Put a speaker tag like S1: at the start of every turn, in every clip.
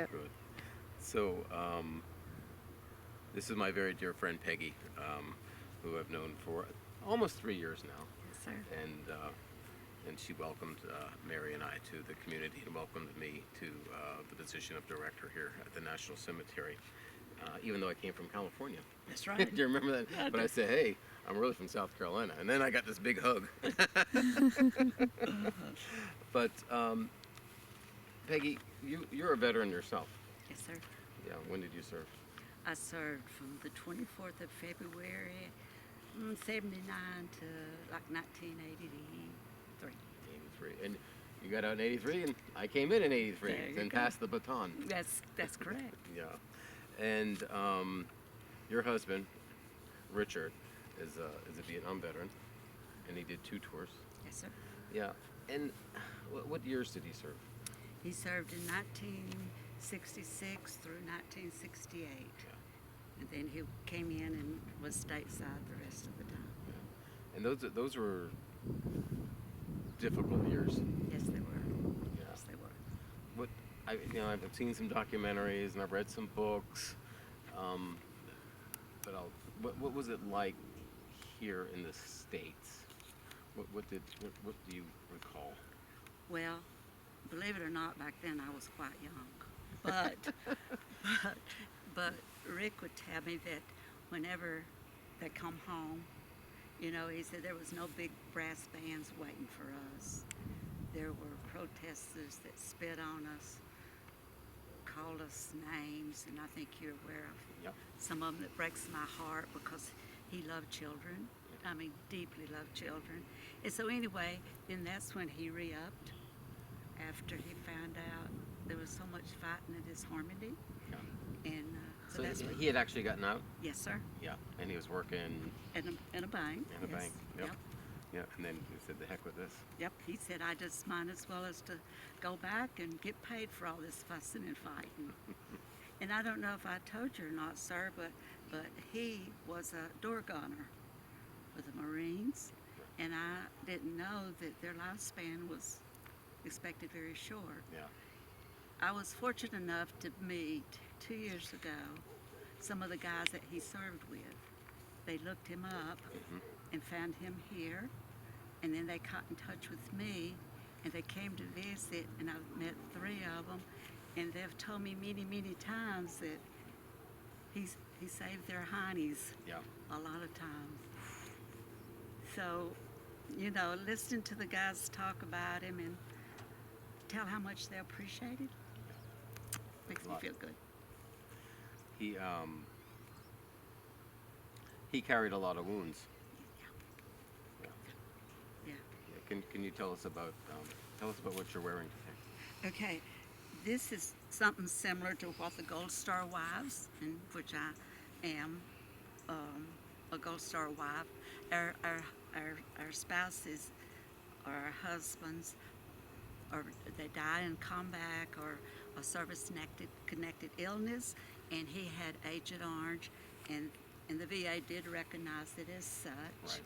S1: Good.
S2: Good. So, this is my very dear friend Peggy, who I've known for almost 3 years now,
S1: Yes, sir.
S2: and she welcomed Mary and I to the community and welcomed me to the position of director here at the National Cemetery, even though I came from California.
S1: That's right.
S2: Do you remember that?
S1: I
S2: But
S1: do.
S2: I said, hey, I'm really from South Carolina, and then I got this big hug. But Peggy, you're a veteran yourself.
S1: Yes, sir.
S2: Yeah. When did you serve?
S1: I served from the 24th of February, 79 to like 1983.
S2: 83. And you got out in 83, and I came in 83,
S1: There you
S2: then
S1: go.
S2: passed the baton.
S1: That's correct.
S2: Yeah. And your husband, Richard, is a Vietnam veteran, and he did 2 tours.
S1: Yes, sir.
S2: Yeah. And what years did he serve?
S1: He served in 1966 through 1968. And then he came in and was stateside the rest of the time.
S2: And those were difficult years.
S1: Yes, they were.
S2: Yeah.
S1: Yes, they were.
S2: What I've seen some documentaries and I've read some books, but what was it like here in the States? What do you recall?
S1: Well, believe it or not, back then I was quite young. But, but Rick would tell me that whenever they come home, he said there was no big brass bands waiting for us. There were protesters that spit on us, called us names, and I think you're aware of
S2: Yep.
S1: some of them that breaks my heart because he loved children. I mean, deeply loved children. And so anyway, then that's when he re-upped after he found out there was so much fighting at his Harmony.
S2: Yeah.
S1: And
S2: So
S1: that's
S2: he had actually gotten out.
S1: yes, sir,
S2: Yeah. And he was working
S1: in a bank.
S2: in a
S1: yes.
S2: bank. Yep. Yeah. And then he said, "The heck with this."
S1: Yep, he said, I just might as well as to go back and get paid for all this fussing and fighting. And I don't know if I told you or not, sir, but he was a door gunner for the Marines, and I didn't know that their lifespan was expected very short.
S2: Yeah.
S1: I was fortunate enough to meet 2 years ago some of the guys that he served with. They looked him up
S2: Mhm.
S1: and found him here, and then they got in touch with me, and they came to visit, and I've met 3 of them, and they've told me many, many times that he saved their heinies
S2: Yeah.
S1: a lot of times. So, listening to the guys talk about him and tell how much they appreciate it makes me
S2: Lot.
S1: feel good.
S2: He carried a lot of wounds. Yeah.
S1: Yeah.
S2: Yeah. Can you tell us about what you're wearing today?
S1: Okay, this is something similar to what the Gold Star wives, in which I am a Gold Star wife. Our spouses or our husbands, or they die in combat or a service-connected illness, and he had Agent Orange, and the VA did recognize it as such.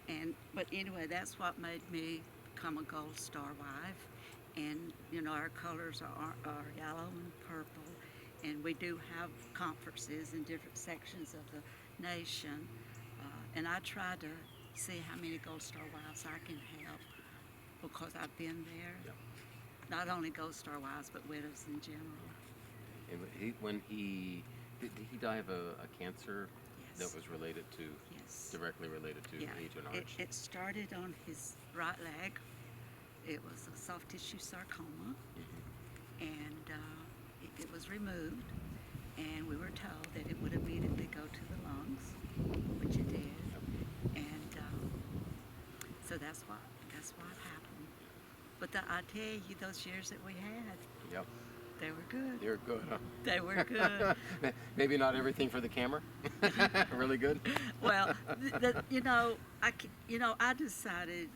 S2: Right.
S1: But anyway, that's what made me become a Gold Star wife. And our colors are yellow and purple, and we do have conferences in different sections of the nation. And I try to see how many Gold Star wives I can help because I've been there.
S2: Yep.
S1: Not only Gold Star wives, but widows in general.
S2: And did he die of a cancer
S1: Yes.
S2: that was related to
S1: Yes.
S2: directly related to
S1: Yeah.
S2: Agent
S1: It,
S2: Orange?
S1: it started on his right leg. It was a soft tissue sarcoma,
S2: Mhm.
S1: and it was removed, and we were told that it would immediately go to the lungs, which it did, and so that's what happened. But I tell you, those years that we had,
S2: Yep.
S1: they were good.
S2: You're good, huh?
S1: They were good.
S2: Maybe not everything for the camera. Really good.
S1: Well, I decided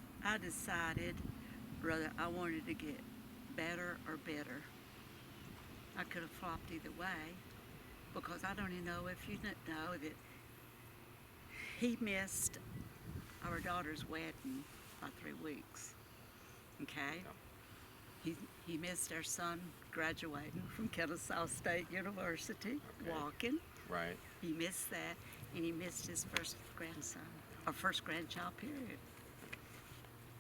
S1: whether I wanted to get better or better. I could have flopped either way, because I don't even know if you know that he missed our daughter's wedding by 3 weeks. Okay? he, he missed our son graduating from Kennesaw State University,
S2: Okay.
S1: walking.
S2: Right.
S1: He missed that, and he missed his first grandson, or first grandchild, period.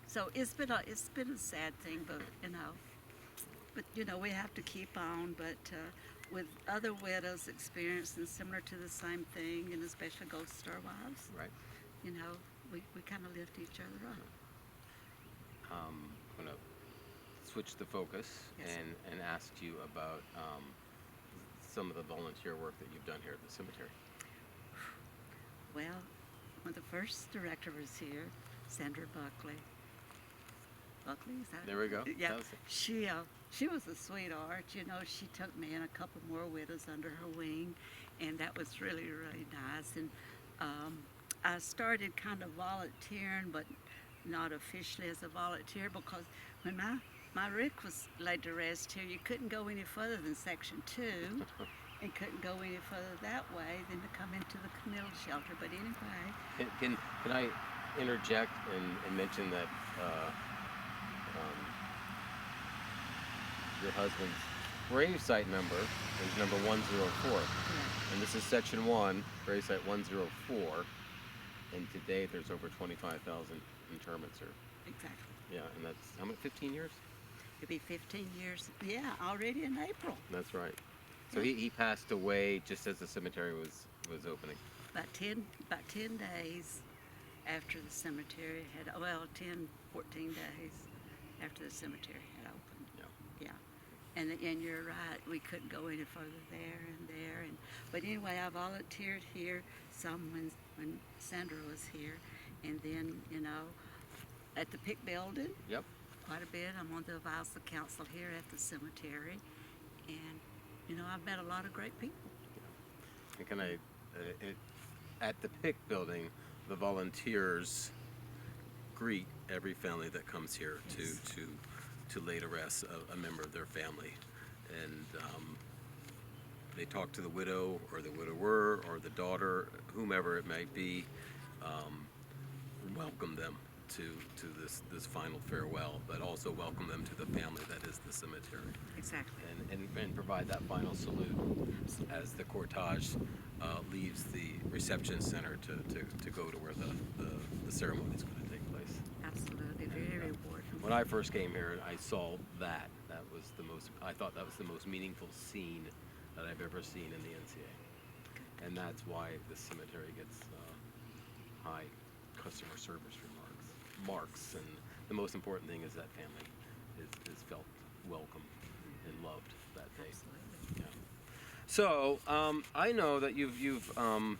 S1: So it's been a sad thing, but we have to keep on. But with other widows experiencing similar to the same thing, and especially Gold Star wives,
S2: Right.
S1: we kind of lift each other up.
S2: I'm gonna switch the focus
S1: Yes.
S2: and ask you about some of the volunteer work that you've done here at the cemetery.
S1: Well, when the first director was here, Sandra Buckley. Buckley, is that?
S2: There we go.
S1: Yeah,
S2: That was it.
S1: she was a sweetheart. She took me and a couple more widows under her wing, and that was really really nice. And I started kind of volunteering, but not officially as a volunteer because when my Rick was laid to rest here, you couldn't go any further than Section 2. And couldn't go any further that way than to come into the Camille shelter. But anyway,
S2: Can I interject and mention that your husband's gravesite number is number 104,
S1: yeah,
S2: and this is Section 1, gravesite 104, and today there's over 25,000 interments here.
S1: exactly.
S2: Yeah, and that's how many? 15 years?
S1: It'll be 15 years. Yeah, already in April.
S2: That's right. So he passed away just as the cemetery was opening.
S1: About 10 days after the cemetery had, 14 days after the cemetery had opened.
S2: Yeah.
S1: Yeah. And you're right, we couldn't go any further there. But anyway, I volunteered here some when Sandra was here. And then, at the PIC building,
S2: Yep.
S1: quite a bit. I'm on the advisory council here at the cemetery. And, I've met a lot of great people.
S2: And can I, at the PIC building, the volunteers greet every family that comes here
S1: Yes.
S2: to lay to rest a member of their family, and they talk to the widow or the widower or the daughter, whomever it might be, welcome them to this final farewell, but also welcome them to the family that is the cemetery.
S1: Exactly.
S2: And provide that final salute as the cortege leaves the reception center to go to where the ceremony is going to take place.
S1: Absolutely. Very rewarding.
S2: When I first came here, I saw that. I thought that was the most meaningful scene that I've ever seen in the NCA, and that's why the cemetery gets high customer service marks, and the most important thing is that family is felt welcome and loved that day.
S1: Absolutely.
S2: Yeah. So I know that you've done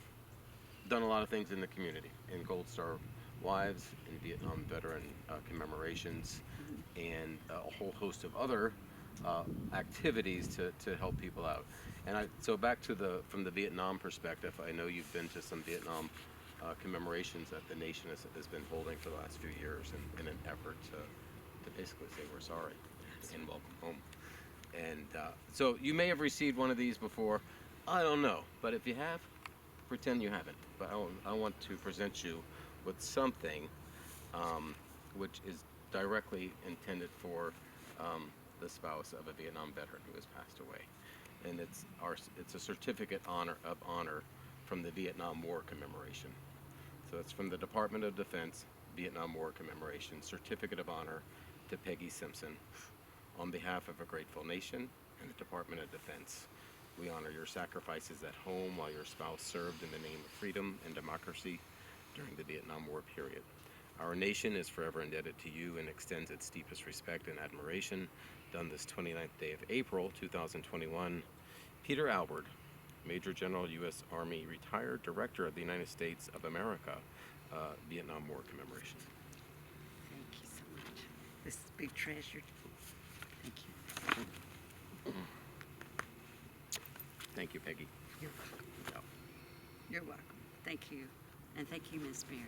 S2: a lot of things in the community, in Gold Star Wives, in Vietnam veteran commemorations, and a whole host of other activities to help people out. And so back to from the Vietnam perspective, I know you've been to some Vietnam commemorations that the nation has been holding for the last few years in an effort to basically say we're sorry and welcome home. And so you may have received one of these before. I don't know. But if you have, pretend you haven't. But I want to present you with something which is directly intended for the spouse of a Vietnam veteran who has passed away. And it's a certificate of honor from the Vietnam War commemoration. So it's from the Department of Defense, Vietnam War commemoration, certificate of honor to Peggy Simpson. On behalf of a grateful nation and the Department of Defense, we honor your sacrifices at home while your spouse served in the name of freedom and democracy during the Vietnam War period. Our nation is forever indebted to you and extends its deepest respect and admiration. Done this 29th day of April, 2021. Peter Albert, Major General, U.S. Army, retired Director of the United States of America, Vietnam War commemoration.
S1: Thank you so much. This is big treasure. Thank you.
S2: Thank you, Peggy.
S1: You're welcome.
S2: Yeah.
S1: You're welcome. Thank you. And thank you, Miss Mary.